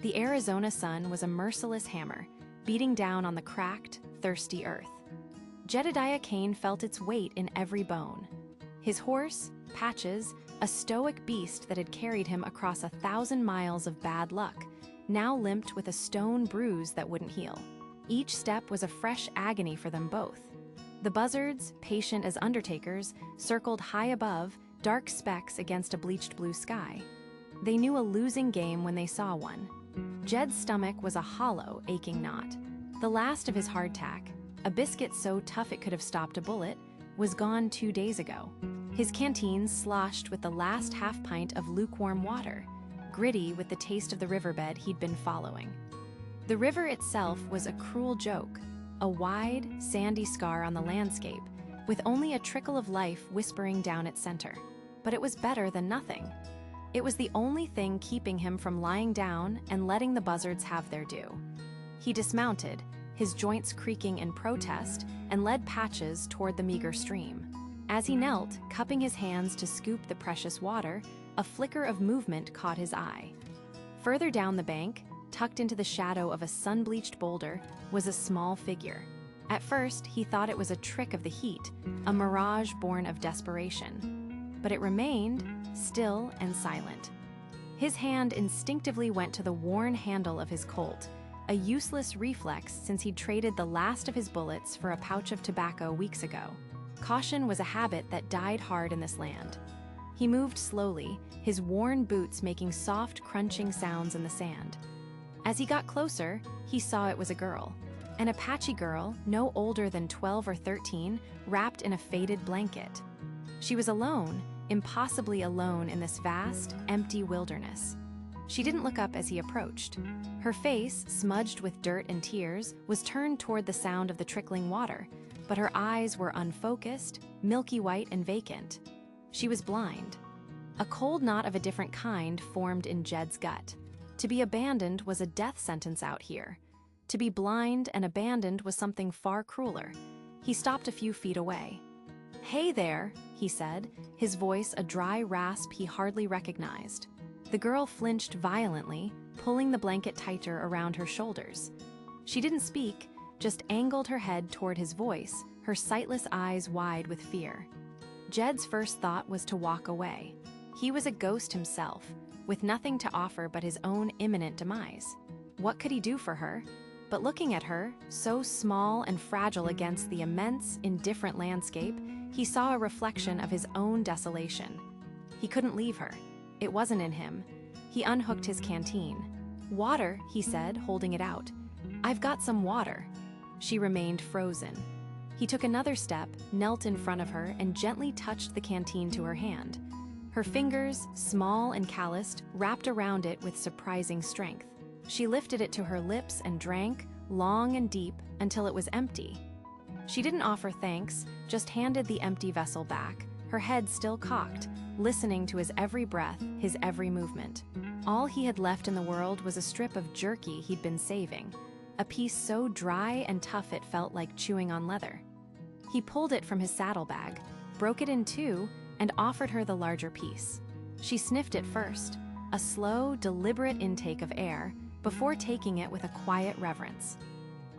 The Arizona sun was a merciless hammer, beating down on the cracked, thirsty earth. Jedediah Kane felt its weight in every bone. His horse, Patches, a stoic beast that had carried him across 1,000 miles of bad luck, now limped with a stone bruise that wouldn't heal. Each step was a fresh agony for them both. The buzzards, patient as undertakers, circled high above, dark specks against a bleached blue sky. They knew a losing game when they saw one. Jed's stomach was a hollow, aching knot. The last of his hardtack, a biscuit so tough it could have stopped a bullet, was gone 2 days ago. His canteen sloshed with the last half-pint of lukewarm water, gritty with the taste of the riverbed he'd been following. The river itself was a cruel joke, a wide, sandy scar on the landscape, with only a trickle of life whispering down its center. But it was better than nothing. It was the only thing keeping him from lying down and letting the buzzards have their due. He dismounted, his joints creaking in protest, and led Patches toward the meager stream. As he knelt, cupping his hands to scoop the precious water, a flicker of movement caught his eye. Further down the bank, tucked into the shadow of a sun-bleached boulder, was a small figure. At first, he thought it was a trick of the heat, a mirage born of desperation. But it remained, still and silent. His hand instinctively went to the worn handle of his Colt, a useless reflex since he'd traded the last of his bullets for a pouch of tobacco weeks ago. Caution was a habit that died hard in this land. He moved slowly, his worn boots making soft, crunching sounds in the sand. As he got closer, he saw it was a girl. An Apache girl, no older than 12 or 13, wrapped in a faded blanket. She was alone, impossibly alone in this vast, empty wilderness. She didn't look up as he approached. Her face, smudged with dirt and tears, was turned toward the sound of the trickling water, but her eyes were unfocused, milky white and vacant. She was blind. A cold knot of a different kind formed in Jed's gut. To be abandoned was a death sentence out here. To be blind and abandoned was something far crueler. He stopped a few feet away. "Hey there," he said, his voice a dry rasp he hardly recognized. The girl flinched violently, pulling the blanket tighter around her shoulders. She didn't speak, just angled her head toward his voice, her sightless eyes wide with fear. Jed's first thought was to walk away. He was a ghost himself, with nothing to offer but his own imminent demise. What could he do for her? But looking at her, so small and fragile against the immense, indifferent landscape, he saw a reflection of his own desolation. He couldn't leave her. It wasn't in him. He unhooked his canteen. "Water," he said, holding it out. "I've got some water." She remained frozen. He took another step, knelt in front of her, and gently touched the canteen to her hand. Her fingers, small and calloused, wrapped around it with surprising strength. She lifted it to her lips and drank, long and deep, until it was empty. She didn't offer thanks, just handed the empty vessel back, her head still cocked, listening to his every breath, his every movement. All he had left in the world was a strip of jerky he'd been saving, a piece so dry and tough it felt like chewing on leather. He pulled it from his saddlebag, broke it in two, and offered her the larger piece. She sniffed it first, a slow, deliberate intake of air, before taking it with a quiet reverence.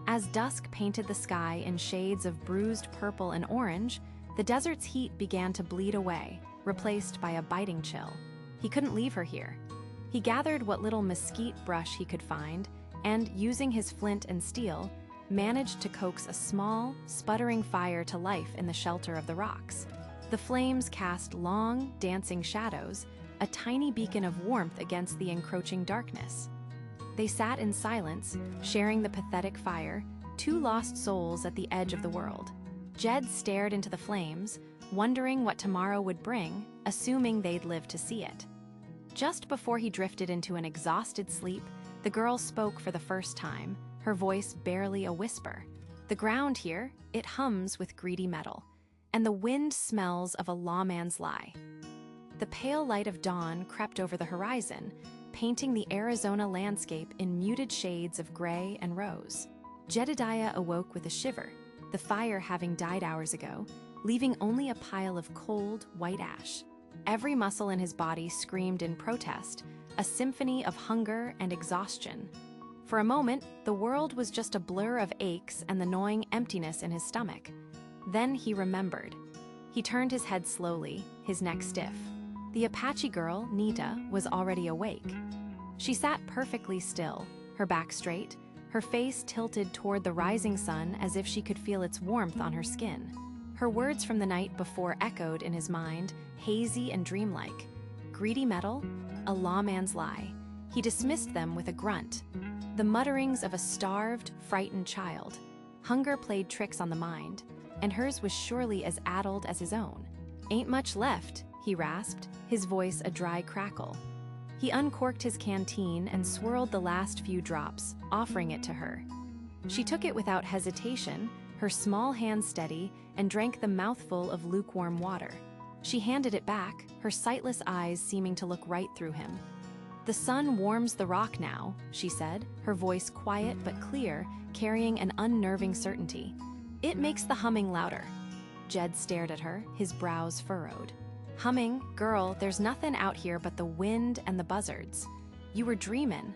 As dusk painted the sky in shades of bruised purple and orange, the desert's heat began to bleed away, replaced by a biting chill. He couldn't leave her here. He gathered what little mesquite brush he could find, and, using his flint and steel, managed to coax a small, sputtering fire to life in the shelter of the rocks. The flames cast long, dancing shadows, a tiny beacon of warmth against the encroaching darkness. They sat in silence, sharing the pathetic fire, two lost souls at the edge of the world. Jed stared into the flames, wondering what tomorrow would bring, assuming they'd live to see it. Just before he drifted into an exhausted sleep, the girl spoke for the first time, her voice barely a whisper. "The ground here, it hums with greedy metal, and the wind smells of a lawman's lie." The pale light of dawn crept over the horizon, painting the Arizona landscape in muted shades of gray and rose. Jedediah awoke with a shiver, the fire having died hours ago, leaving only a pile of cold, white ash. Every muscle in his body screamed in protest, a symphony of hunger and exhaustion. For a moment, the world was just a blur of aches and the gnawing emptiness in his stomach. Then he remembered. He turned his head slowly, his neck stiff. The Apache girl, Nita, was already awake. She sat perfectly still, her back straight, her face tilted toward the rising sun as if she could feel its warmth on her skin. Her words from the night before echoed in his mind, hazy and dreamlike. Greedy metal? A lawman's lie. He dismissed them with a grunt. The mutterings of a starved, frightened child. Hunger played tricks on the mind, and hers was surely as addled as his own. "Ain't much left," he rasped, his voice a dry crackle. He uncorked his canteen and swirled the last few drops, offering it to her. She took it without hesitation, her small hand steady, and drank the mouthful of lukewarm water. She handed it back, her sightless eyes seeming to look right through him. "The sun warms the rock now," she said, her voice quiet but clear, carrying an unnerving certainty. "It makes the humming louder." Jed stared at her, his brows furrowed. "Humming? Girl, there's nothing out here but the wind and the buzzards. You were dreamin'."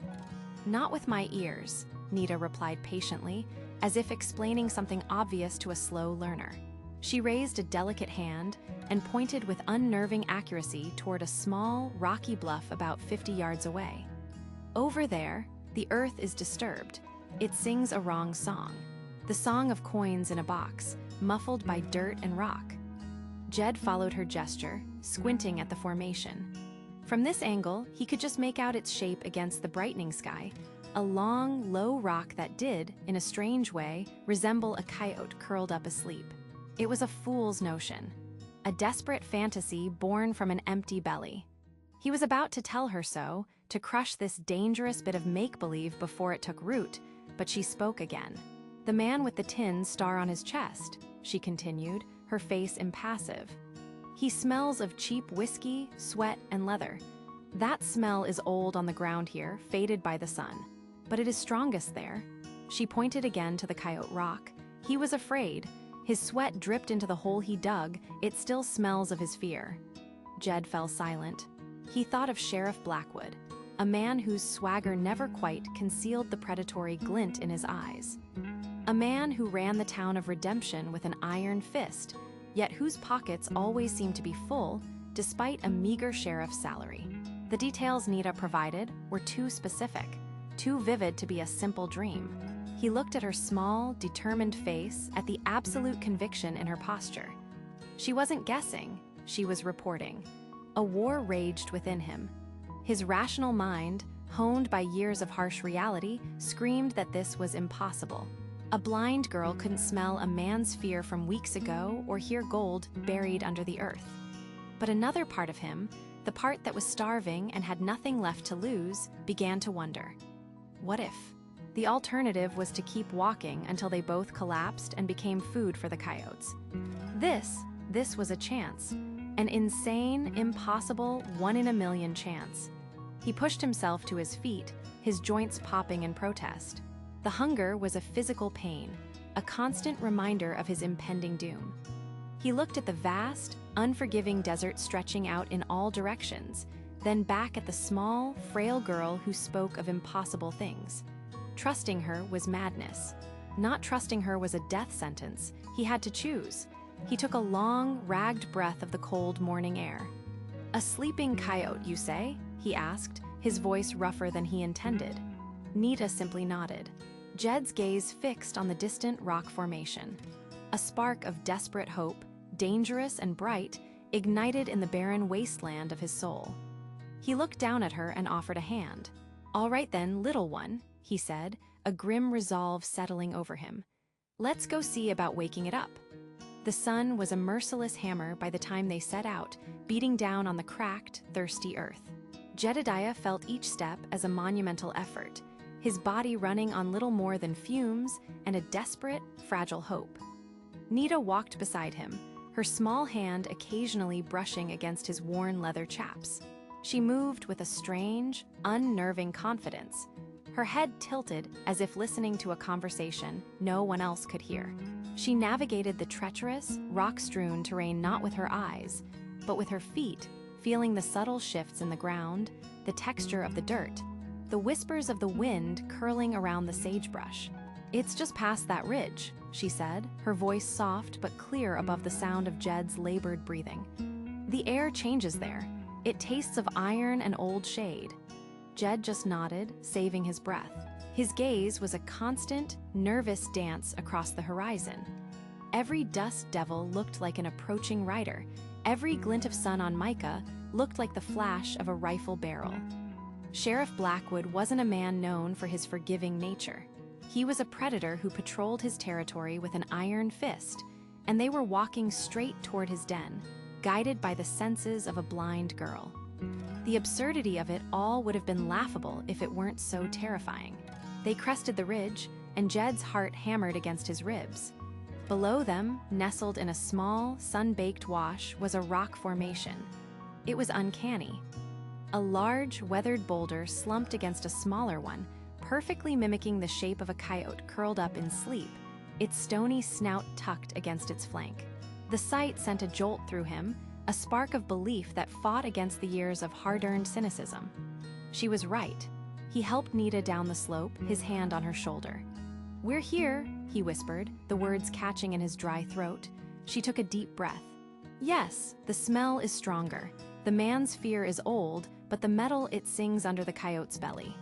"Not with my ears," Nita replied patiently, as if explaining something obvious to a slow learner. She raised a delicate hand and pointed with unnerving accuracy toward a small, rocky bluff about 50 yards away. "Over there, the earth is disturbed. It sings a wrong song. The song of coins in a box, muffled by dirt and rock." Jed followed her gesture, squinting at the formation. From this angle, he could just make out its shape against the brightening sky, a long, low rock that did, in a strange way, resemble a coyote curled up asleep. It was a fool's notion, a desperate fantasy born from an empty belly. He was about to tell her so, to crush this dangerous bit of make-believe before it took root, but she spoke again. "The man with the tin star on his chest," she continued, her face impassive. "He smells of cheap whiskey, sweat, and leather. That smell is old on the ground here, faded by the sun. But it is strongest there." She pointed again to the coyote rock. "He was afraid. His sweat dripped into the hole he dug. It still smells of his fear." Jed fell silent. He thought of Sheriff Blackwood, a man whose swagger never quite concealed the predatory glint in his eyes. A man who ran the town of Redemption with an iron fist, yet whose pockets always seemed to be full, despite a meager sheriff's salary. The details Nita provided were too specific, too vivid to be a simple dream. He looked at her small, determined face, at the absolute conviction in her posture. She wasn't guessing, she was reporting. A war raged within him. His rational mind, honed by years of harsh reality, screamed that this was impossible. A blind girl couldn't smell a man's fear from weeks ago or hear gold buried under the earth. But another part of him, the part that was starving and had nothing left to lose, began to wonder. What if? The alternative was to keep walking until they both collapsed and became food for the coyotes. This was a chance. An insane, impossible, 1 in a million chance. He pushed himself to his feet, his joints popping in protest. The hunger was a physical pain, a constant reminder of his impending doom. He looked at the vast, unforgiving desert stretching out in all directions, then back at the small, frail girl who spoke of impossible things. Trusting her was madness. Not trusting her was a death sentence. He had to choose. He took a long, ragged breath of the cold morning air. "A sleeping coyote, you say?" he asked, his voice rougher than he intended. Nita simply nodded. Jed's gaze fixed on the distant rock formation. A spark of desperate hope, dangerous and bright, ignited in the barren wasteland of his soul. He looked down at her and offered a hand. "All right then, little one," he said, a grim resolve settling over him. "Let's go see about waking it up." The sun was a merciless hammer by the time they set out, beating down on the cracked, thirsty earth. Jedediah felt each step as a monumental effort, his body running on little more than fumes and a desperate, fragile hope. Nita walked beside him, her small hand occasionally brushing against his worn leather chaps. She moved with a strange, unnerving confidence, her head tilted as if listening to a conversation no one else could hear. She navigated the treacherous, rock-strewn terrain not with her eyes, but with her feet, feeling the subtle shifts in the ground, the texture of the dirt, the whispers of the wind curling around the sagebrush. "It's just past that ridge," she said, her voice soft but clear above the sound of Jed's labored breathing. "The air changes there. It tastes of iron and old shade." Jed just nodded, saving his breath. His gaze was a constant, nervous dance across the horizon. Every dust devil looked like an approaching rider. Every glint of sun on Micah looked like the flash of a rifle barrel. Sheriff Blackwood wasn't a man known for his forgiving nature. He was a predator who patrolled his territory with an iron fist, and they were walking straight toward his den, guided by the senses of a blind girl. The absurdity of it all would have been laughable if it weren't so terrifying. They crested the ridge, and Jed's heart hammered against his ribs. Below them, nestled in a small, sun-baked wash, was a rock formation. It was uncanny. A large, weathered boulder slumped against a smaller one, perfectly mimicking the shape of a coyote curled up in sleep, its stony snout tucked against its flank. The sight sent a jolt through him, a spark of belief that fought against the years of hard-earned cynicism. She was right. He helped Nita down the slope, his hand on her shoulder. "We're here," he whispered, the words catching in his dry throat. She took a deep breath. "Yes, the smell is stronger. The man's fear is old, but the metal it sings under the coyote's belly."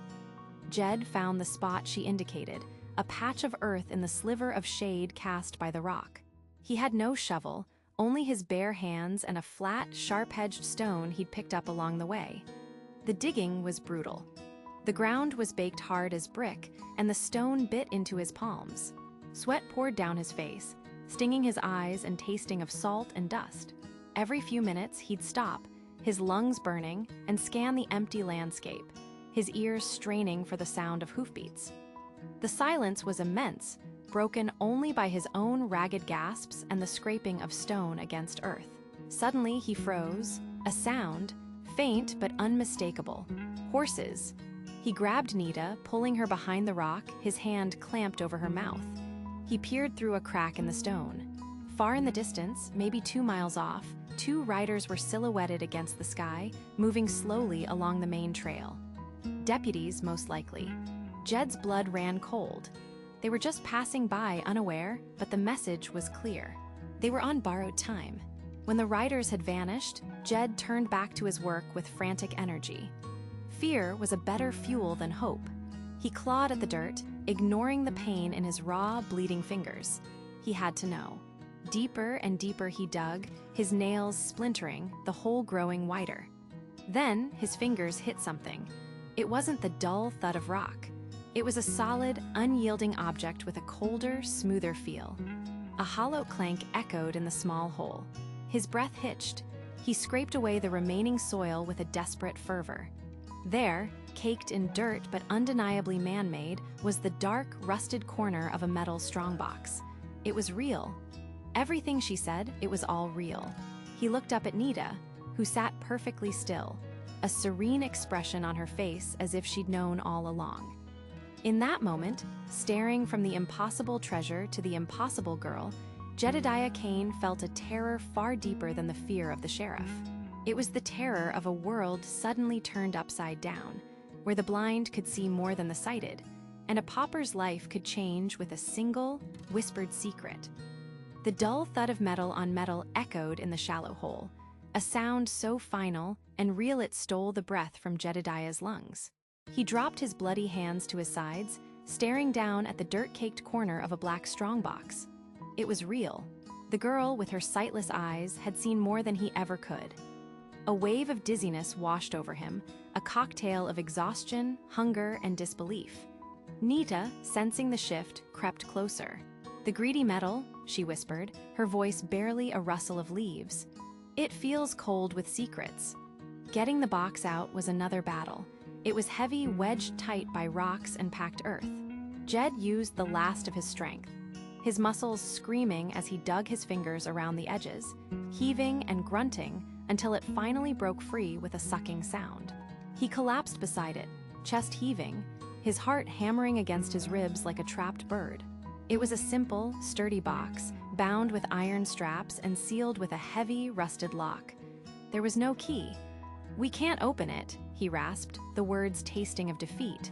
Jed found the spot she indicated, a patch of earth in the sliver of shade cast by the rock. He had no shovel, only his bare hands and a flat, sharp-edged stone he'd picked up along the way. The digging was brutal. The ground was baked hard as brick, and the stone bit into his palms. Sweat poured down his face, stinging his eyes and tasting of salt and dust. Every few minutes, he'd stop, his lungs burning, and scan the empty landscape, his ears straining for the sound of hoofbeats. The silence was immense, broken only by his own ragged gasps and the scraping of stone against earth. Suddenly, he froze, a sound, faint but unmistakable. Horses. He grabbed Nita, pulling her behind the rock, his hand clamped over her mouth. He peered through a crack in the stone. Far in the distance, maybe 2 miles off, 2 riders were silhouetted against the sky, moving slowly along the main trail. Deputies, most likely. Jed's blood ran cold. They were just passing by unaware, but the message was clear. They were on borrowed time. When the riders had vanished, Jed turned back to his work with frantic energy. Fear was a better fuel than hope. He clawed at the dirt, ignoring the pain in his raw, bleeding fingers. He had to know. Deeper and deeper he dug, his nails splintering, the hole growing wider. Then his fingers hit something. It wasn't the dull thud of rock. It was a solid, unyielding object with a colder, smoother feel. A hollow clank echoed in the small hole. His breath hitched. He scraped away the remaining soil with a desperate fervor. There, caked in dirt but undeniably man-made, was the dark, rusted corner of a metal strongbox. It was real. Everything she said, it was all real. He looked up at Nita, who sat perfectly still, a serene expression on her face as if she'd known all along. In that moment, staring from the impossible treasure to the impossible girl, Jedediah Kane felt a terror far deeper than the fear of the sheriff. It was the terror of a world suddenly turned upside down, where the blind could see more than the sighted, and a pauper's life could change with a single, whispered secret. The dull thud of metal on metal echoed in the shallow hole, a sound so final and real it stole the breath from Jedediah's lungs. He dropped his bloody hands to his sides, staring down at the dirt-caked corner of a black strongbox. It was real. The girl, with her sightless eyes, had seen more than he ever could. A wave of dizziness washed over him, a cocktail of exhaustion, hunger, and disbelief. Nita, sensing the shift, crept closer. "The greedy metal," she whispered, her voice barely a rustle of leaves. "It feels cold with secrets." Getting the box out was another battle. It was heavy, wedged tight by rocks and packed earth. Jed used the last of his strength, his muscles screaming as he dug his fingers around the edges, heaving and grunting until it finally broke free with a sucking sound. He collapsed beside it, chest heaving, his heart hammering against his ribs like a trapped bird. It was a simple, sturdy box, bound with iron straps and sealed with a heavy, rusted lock. There was no key. "We can't open it," he rasped, the words tasting of defeat.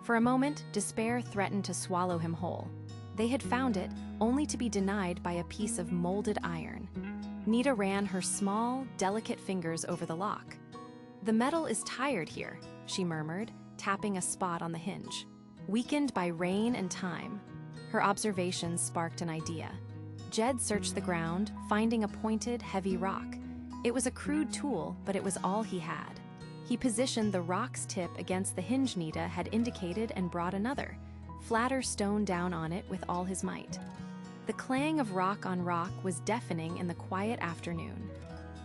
For a moment, despair threatened to swallow him whole. They had found it, only to be denied by a piece of molded iron. Nita ran her small, delicate fingers over the lock. "The metal is tired here," she murmured, tapping a spot on the hinge. "Weakened by rain and time." Her observations sparked an idea. Jed searched the ground, finding a pointed, heavy rock. It was a crude tool, but it was all he had. He positioned the rock's tip against the hinge Nita had indicated and brought another, flatter stone down on it with all his might. The clang of rock on rock was deafening in the quiet afternoon.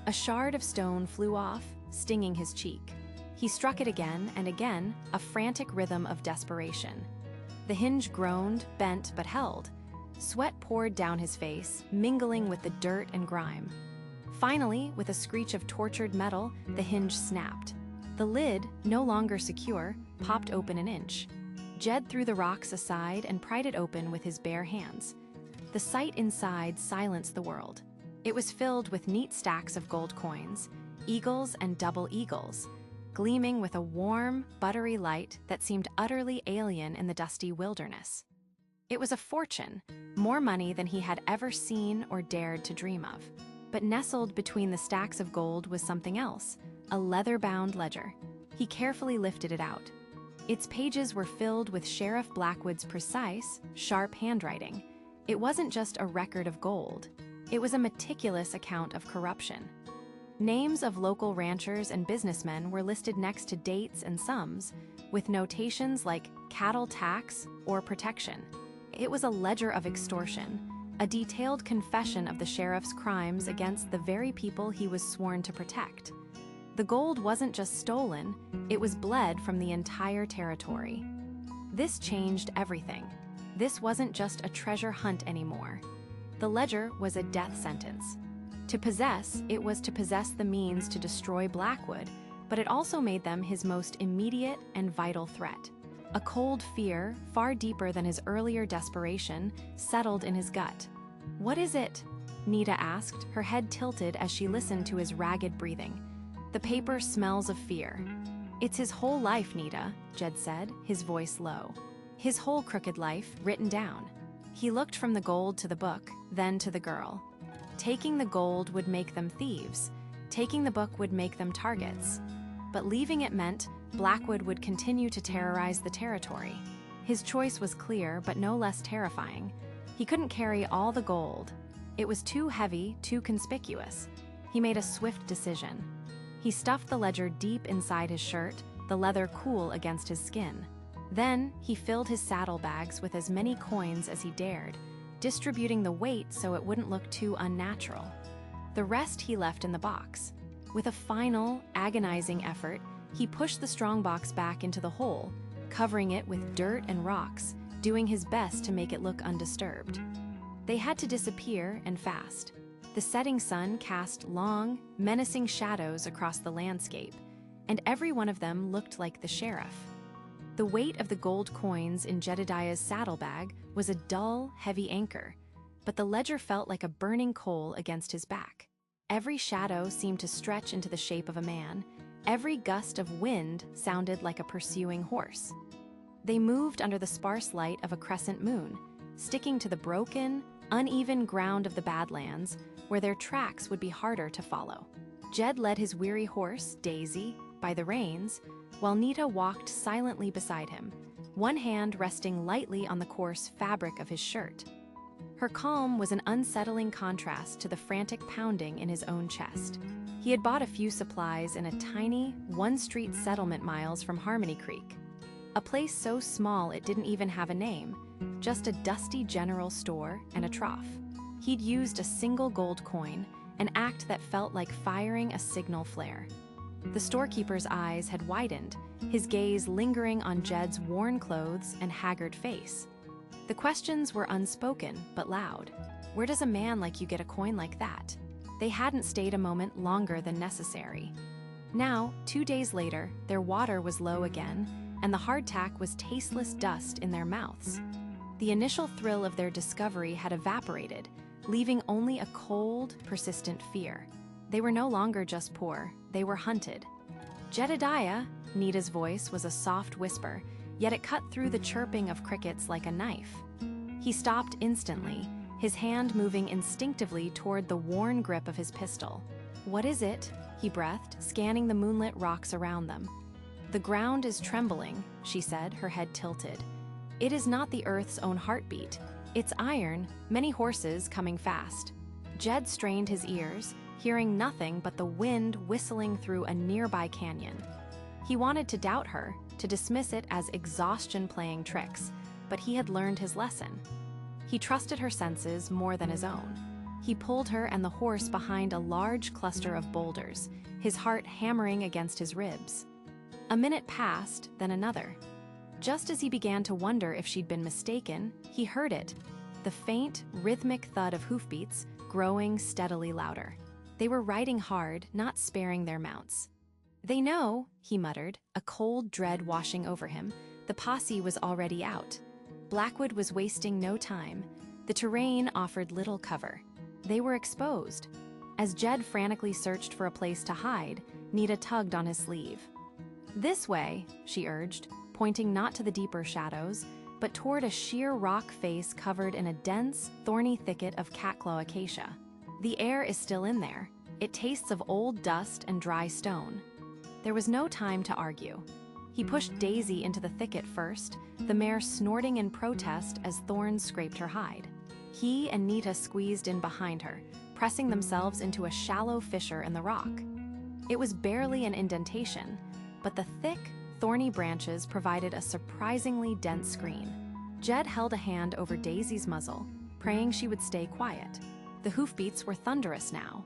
A shard of stone flew off, stinging his cheek. He struck it again and again, a frantic rhythm of desperation. The hinge groaned, bent, but held. Sweat poured down his face, mingling with the dirt and grime. Finally, with a screech of tortured metal, the hinge snapped. The lid, no longer secure, popped open an inch. Jed threw the rocks aside and pried it open with his bare hands. The sight inside silenced the world. It was filled with neat stacks of gold coins, eagles and double eagles, gleaming with a warm, buttery light that seemed utterly alien in the dusty wilderness. It was a fortune, more money than he had ever seen or dared to dream of. But nestled between the stacks of gold was something else, a leather-bound ledger. He carefully lifted it out. Its pages were filled with Sheriff Blackwood's precise, sharp handwriting. It wasn't just a record of gold. It was a meticulous account of corruption. Names of local ranchers and businessmen were listed next to dates and sums, with notations like cattle tax or protection. It was a ledger of extortion, a detailed confession of the sheriff's crimes against the very people he was sworn to protect. The gold wasn't just stolen, it was bled from the entire territory. This changed everything. This wasn't just a treasure hunt anymore. The ledger was a death sentence. To possess, it was to possess the means to destroy Blackwood, but it also made them his most immediate and vital threat. A cold fear, far deeper than his earlier desperation, settled in his gut. "What is it?" Nita asked, her head tilted as she listened to his ragged breathing. "The paper smells of fear." "It's his whole life, Nita," Jed said, his voice low. "His whole crooked life, written down." He looked from the gold to the book, then to the girl. Taking the gold would make them thieves. Taking the book would make them targets. But leaving it meant Blackwood would continue to terrorize the territory. His choice was clear, but no less terrifying. He couldn't carry all the gold. It was too heavy, too conspicuous. He made a swift decision. He stuffed the ledger deep inside his shirt, the leather cool against his skin. Then, he filled his saddlebags with as many coins as he dared, distributing the weight so it wouldn't look too unnatural. The rest he left in the box. With a final, agonizing effort, he pushed the strongbox back into the hole, covering it with dirt and rocks, doing his best to make it look undisturbed. They had to disappear, and fast. The setting sun cast long, menacing shadows across the landscape, and every one of them looked like the sheriff. The weight of the gold coins in Jedediah's saddlebag was a dull, heavy anchor, but the ledger felt like a burning coal against his back. Every shadow seemed to stretch into the shape of a man. Every gust of wind sounded like a pursuing horse. They moved under the sparse light of a crescent moon, sticking to the broken, uneven ground of the Badlands, where their tracks would be harder to follow. Jed led his weary horse, Daisy, by the reins, while Nita walked silently beside him, one hand resting lightly on the coarse fabric of his shirt. Her calm was an unsettling contrast to the frantic pounding in his own chest. He had bought a few supplies in a tiny, one-street settlement miles from Harmony Creek. A place so small it didn't even have a name, just a dusty general store and a trough. He'd used a single gold coin, an act that felt like firing a signal flare. The storekeeper's eyes had widened, his gaze lingering on Jed's worn clothes and haggard face. The questions were unspoken, but loud. "Where does a man like you get a coin like that?" They hadn't stayed a moment longer than necessary. Now, 2 days later, their water was low again, and the hardtack was tasteless dust in their mouths. The initial thrill of their discovery had evaporated, leaving only a cold, persistent fear. They were no longer just poor, they were hunted. Jedediah, Nita's voice was a soft whisper, yet it cut through the chirping of crickets like a knife. He stopped instantly, his hand moving instinctively toward the worn grip of his pistol. "What is it?" he breathed, scanning the moonlit rocks around them. "The ground is trembling," she said, her head tilted. "It is not the earth's own heartbeat. It's iron, many horses coming fast." Jed strained his ears, hearing nothing but the wind whistling through a nearby canyon. He wanted to doubt her, to dismiss it as exhaustion playing tricks, but he had learned his lesson. He trusted her senses more than his own. He pulled her and the horse behind a large cluster of boulders, his heart hammering against his ribs. A minute passed, then another. Just as he began to wonder if she'd been mistaken, he heard it, the faint, rhythmic thud of hoofbeats growing steadily louder. They were riding hard, not sparing their mounts. "They know," he muttered, a cold dread washing over him. The posse was already out. Blackwood was wasting no time. The terrain offered little cover. They were exposed. As Jed frantically searched for a place to hide, Nita tugged on his sleeve. "This way," she urged, pointing not to the deeper shadows, but toward a sheer rock face covered in a dense, thorny thicket of catclaw acacia. "The air is still in there. It tastes of old dust and dry stone." There was no time to argue. He pushed Daisy into the thicket first, the mare snorting in protest as thorns scraped her hide. He and Nita squeezed in behind her, pressing themselves into a shallow fissure in the rock. It was barely an indentation, but the thick, thorny branches provided a surprisingly dense screen. Jed held a hand over Daisy's muzzle, praying she would stay quiet. The hoofbeats were thunderous now.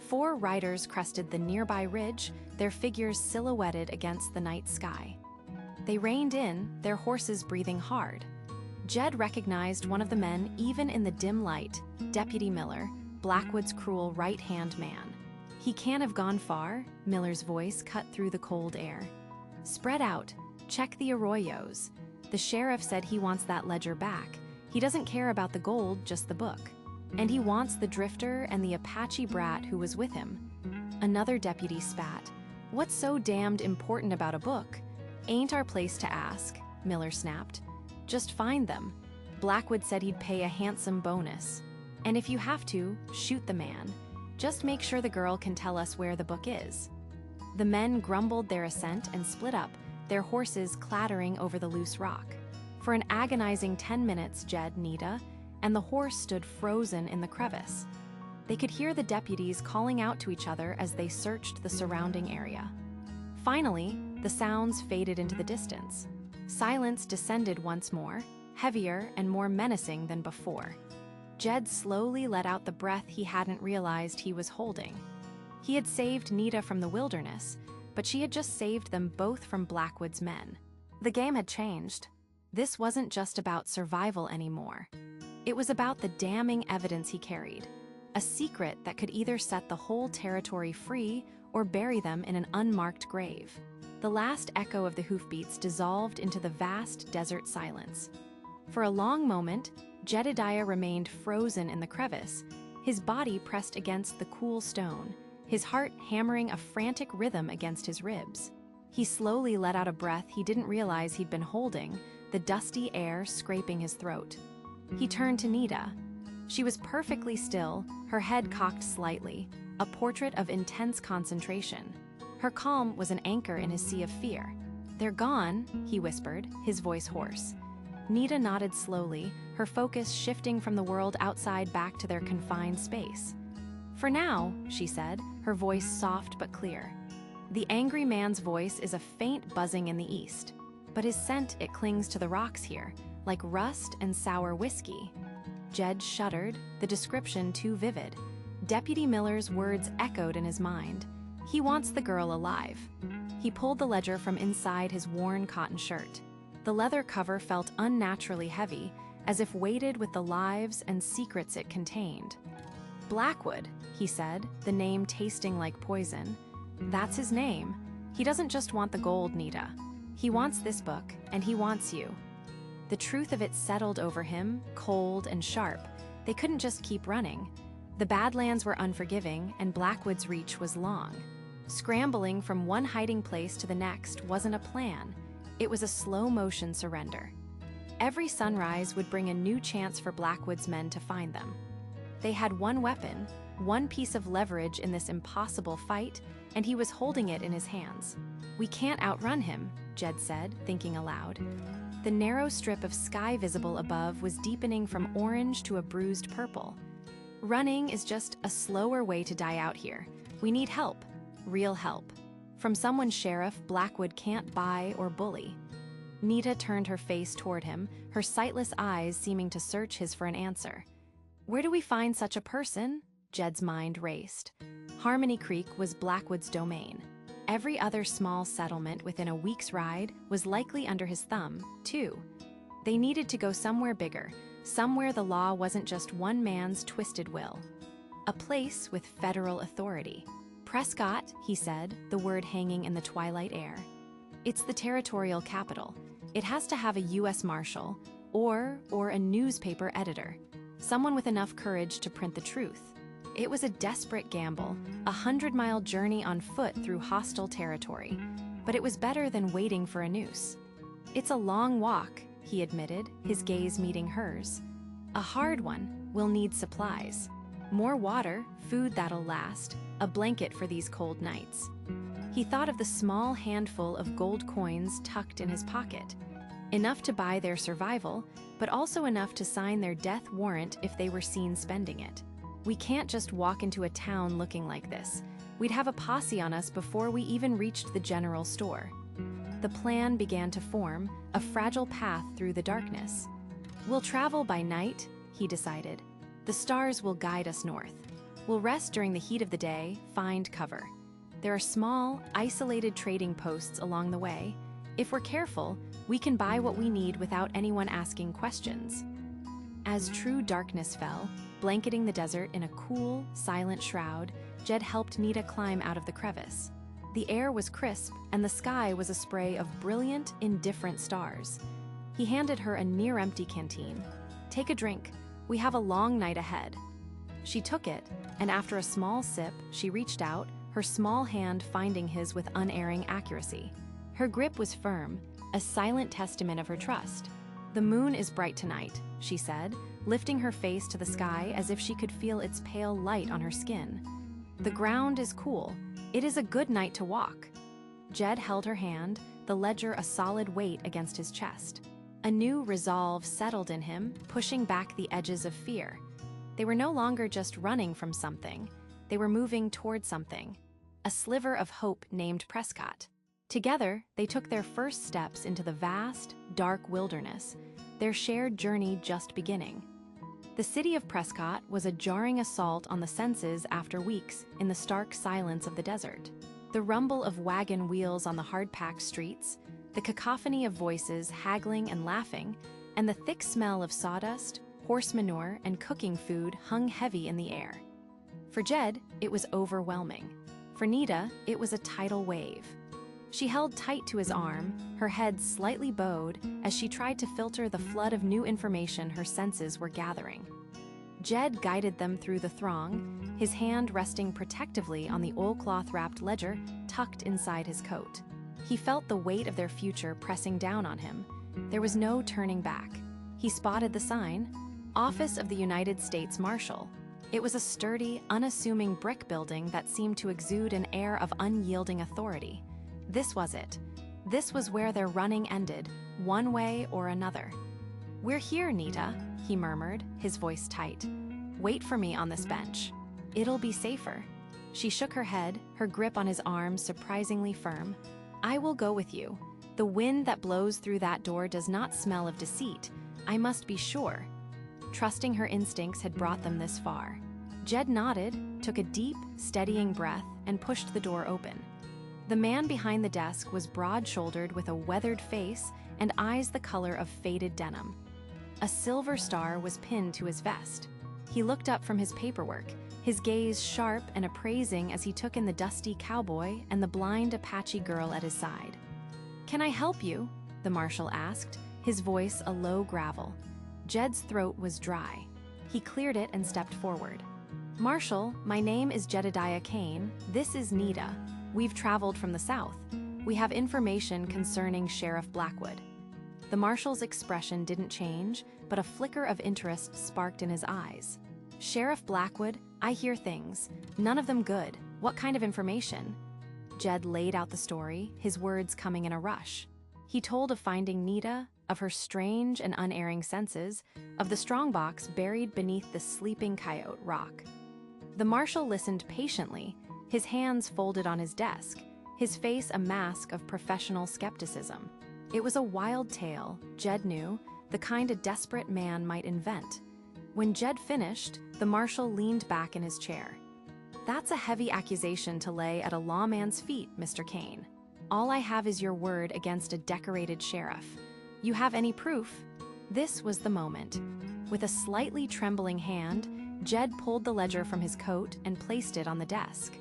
4 riders crested the nearby ridge, their figures silhouetted against the night sky. They reined in, their horses breathing hard. Jed recognized one of the men even in the dim light, Deputy Miller, Blackwood's cruel right-hand man. "He can't have gone far," Miller's voice cut through the cold air. "Spread out, check the arroyos. The sheriff said he wants that ledger back. He doesn't care about the gold, just the book. And he wants the drifter and the Apache brat who was with him." Another deputy spat. "What's so damned important about a book?" "Ain't our place to ask," Miller snapped. "Just find them. Blackwood said he'd pay a handsome bonus. And if you have to, shoot the man. Just make sure the girl can tell us where the book is." The men grumbled their assent and split up, their horses clattering over the loose rock. For an agonizing 10 minutes, Jed, Nita, and the horse stood frozen in the crevice. They could hear the deputies calling out to each other as they searched the surrounding area. Finally, the sounds faded into the distance. Silence descended once more, heavier and more menacing than before. Jed slowly let out the breath he hadn't realized he was holding. He had saved Nita from the wilderness, but she had just saved them both from Blackwood's men. The game had changed. This wasn't just about survival anymore. It was about the damning evidence he carried, a secret that could either set the whole territory free or bury them in an unmarked grave. The last echo of the hoofbeats dissolved into the vast desert silence. For a long moment, Jedediah remained frozen in the crevice, his body pressed against the cool stone, his heart hammering a frantic rhythm against his ribs. He slowly let out a breath he didn't realize he'd been holding, the dusty air scraping his throat. He turned to Nita. She was perfectly still, her head cocked slightly, a portrait of intense concentration. Her calm was an anchor in his sea of fear. "They're gone," he whispered, his voice hoarse. Nita nodded slowly, her focus shifting from the world outside back to their confined space. "For now," she said, her voice soft but clear. "The angry man's voice is a faint buzzing in the east, but his scent, it clings to the rocks here, like rust and sour whiskey." Jed shuddered, the description too vivid. Deputy Miller's words echoed in his mind. He wants the girl alive. He pulled the ledger from inside his worn cotton shirt. The leather cover felt unnaturally heavy, as if weighted with the lives and secrets it contained. "Blackwood," he said, the name tasting like poison. "That's his name. He doesn't just want the gold, Nita. He wants this book, and he wants you." The truth of it settled over him, cold and sharp. They couldn't just keep running. The Badlands were unforgiving, and Blackwood's reach was long. Scrambling from one hiding place to the next wasn't a plan. It was a slow-motion surrender. Every sunrise would bring a new chance for Blackwood's men to find them. They had one weapon, one piece of leverage in this impossible fight, and he was holding it in his hands. "We can't outrun him," Jed said, thinking aloud. The narrow strip of sky visible above was deepening from orange to a bruised purple. "Running is just a slower way to die out here. We need help. Real help. From someone Sheriff Blackwood can't buy or bully." Nita turned her face toward him, her sightless eyes seeming to search his for an answer. "Where do we find such a person?" Jed's mind raced. Harmony Creek was Blackwood's domain. Every other small settlement within a week's ride was likely under his thumb, too. They needed to go somewhere bigger, somewhere the law wasn't just one man's twisted will. A place with federal authority. "Prescott," he said, the word hanging in the twilight air. "It's the territorial capital. It has to have a U.S. Marshal, or a newspaper editor. Someone with enough courage to print the truth." It was a desperate gamble, a 100-mile journey on foot through hostile territory. But it was better than waiting for a noose. "It's a long walk," he admitted, his gaze meeting hers. "A hard one. We'll need supplies. More water, food that'll last, a blanket for these cold nights." He thought of the small handful of gold coins tucked in his pocket. Enough to buy their survival, but also enough to sign their death warrant if they were seen spending it. "We can't just walk into a town looking like this. We'd have a posse on us before we even reached the general store." The plan began to form, a fragile path through the darkness. "We'll travel by night," he decided. "The stars will guide us north. We'll rest during the heat of the day, find cover. There are small, isolated trading posts along the way. If we're careful, we can buy what we need without anyone asking questions." As true darkness fell, blanketing the desert in a cool, silent shroud, Jed helped Nita climb out of the crevice. The air was crisp, and the sky was a spray of brilliant, indifferent stars. He handed her a near-empty canteen. "Take a drink. We have a long night ahead." She took it, and after a small sip, she reached out, her small hand finding his with unerring accuracy. Her grip was firm, a silent testament of her trust. "The moon is bright tonight," she said, lifting her face to the sky as if she could feel its pale light on her skin. "The ground is cool. It is a good night to walk." Jed held her hand, the ledger a solid weight against his chest. A new resolve settled in him, pushing back the edges of fear. They were no longer just running from something. They were moving toward something. A sliver of hope named Prescott. Together, they took their first steps into the vast, dark wilderness, their shared journey just beginning. The city of Prescott was a jarring assault on the senses after weeks in the stark silence of the desert. The rumble of wagon wheels on the hard-packed streets, the cacophony of voices haggling and laughing, and the thick smell of sawdust, horse manure, and cooking food hung heavy in the air. For Jed, it was overwhelming. For Nita, it was a tidal wave. She held tight to his arm, her head slightly bowed as she tried to filter the flood of new information her senses were gathering. Jed guided them through the throng, his hand resting protectively on the oilcloth-wrapped ledger tucked inside his coat. He felt the weight of their future pressing down on him. There was no turning back. He spotted the sign, Office of the United States Marshal. It was a sturdy, unassuming brick building that seemed to exude an air of unyielding authority. This was it. This was where their running ended, one way or another. "We're here, Nita," he murmured, his voice tight. "Wait for me on this bench. It'll be safer." She shook her head, her grip on his arm surprisingly firm. "I will go with you. The wind that blows through that door does not smell of deceit. I must be sure." Trusting her instincts had brought them this far. Jed nodded, took a deep, steadying breath, and pushed the door open. The man behind the desk was broad-shouldered with a weathered face and eyes the color of faded denim. A silver star was pinned to his vest. He looked up from his paperwork, his gaze sharp and appraising as he took in the dusty cowboy and the blind Apache girl at his side. "Can I help you?" the marshal asked, his voice a low gravel. Jed's throat was dry. He cleared it and stepped forward. "Marshal, my name is Jedediah Kane. This is Nita. We've traveled from the south. We have information concerning Sheriff Blackwood." The marshal's expression didn't change, but a flicker of interest sparked in his eyes. "Sheriff Blackwood, I hear things. None of them good. What kind of information?" Jed laid out the story, his words coming in a rush. He told of finding Nita, of her strange and unerring senses, of the strongbox buried beneath the sleeping coyote rock. The marshal listened patiently, his hands folded on his desk, his face a mask of professional skepticism. It was a wild tale, Jed knew, the kind a desperate man might invent. When Jed finished, the marshal leaned back in his chair. "That's a heavy accusation to lay at a lawman's feet, Mr. Kane. All I have is your word against a decorated sheriff. You have any proof?" This was the moment. With a slightly trembling hand, Jed pulled the ledger from his coat and placed it on the desk.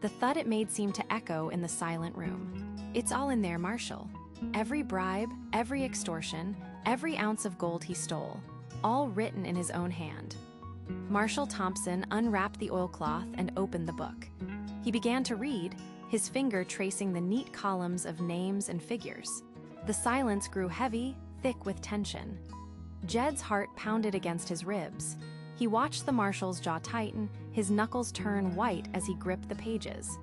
The thud it made seemed to echo in the silent room. "It's all in there, Marshal. Every bribe, every extortion, every ounce of gold he stole, all written in his own hand." Marshal Thompson unwrapped the oilcloth and opened the book. He began to read, his finger tracing the neat columns of names and figures. The silence grew heavy, thick with tension. Jed's heart pounded against his ribs. He watched the marshal's jaw tighten, his knuckles turn white as he gripped the pages.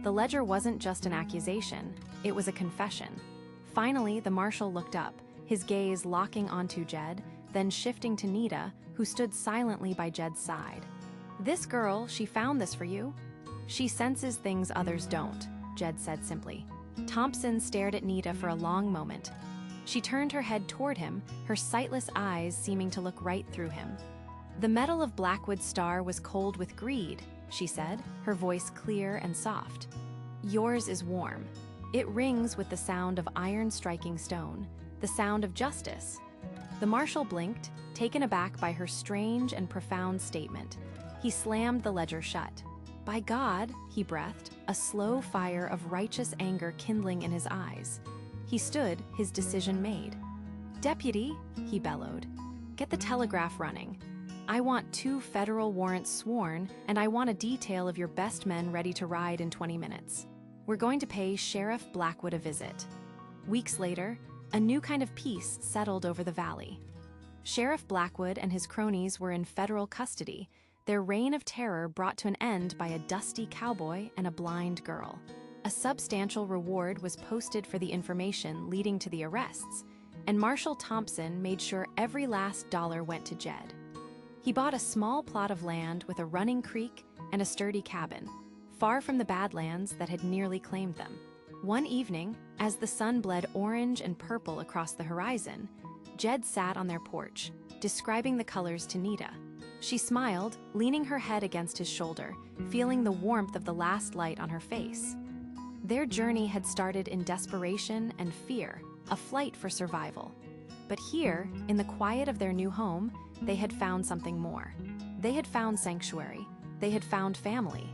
The ledger wasn't just an accusation, it was a confession. Finally, the marshal looked up, his gaze locking onto Jed, then shifting to Nita, who stood silently by Jed's side. "This girl, she found this for you? She senses things others don't," Jed said simply. Thompson stared at Nita for a long moment. She turned her head toward him, her sightless eyes seeming to look right through him. "The metal of Blackwood's star was cold with greed," she said, her voice clear and soft. "Yours is warm. It rings with the sound of iron striking stone, the sound of justice." The marshal blinked, taken aback by her strange and profound statement. He slammed the ledger shut. "By God," he breathed, a slow fire of righteous anger kindling in his eyes. He stood, his decision made. "Deputy," he bellowed, "get the telegraph running. I want 2 federal warrants sworn, and I want a detail of your best men ready to ride in 20 minutes. We're going to pay Sheriff Blackwood a visit." Weeks later, a new kind of peace settled over the valley. Sheriff Blackwood and his cronies were in federal custody, their reign of terror brought to an end by a dusty cowboy and a blind girl. A substantial reward was posted for the information leading to the arrests, and Marshal Thompson made sure every last dollar went to Jed. He bought a small plot of land with a running creek and a sturdy cabin, far from the badlands that had nearly claimed them. One evening, as the sun bled orange and purple across the horizon, Jed sat on their porch, describing the colors to Nita. She smiled, leaning her head against his shoulder, feeling the warmth of the last light on her face. Their journey had started in desperation and fear, a flight for survival. But here, in the quiet of their new home, they had found something more. They had found sanctuary. They had found family.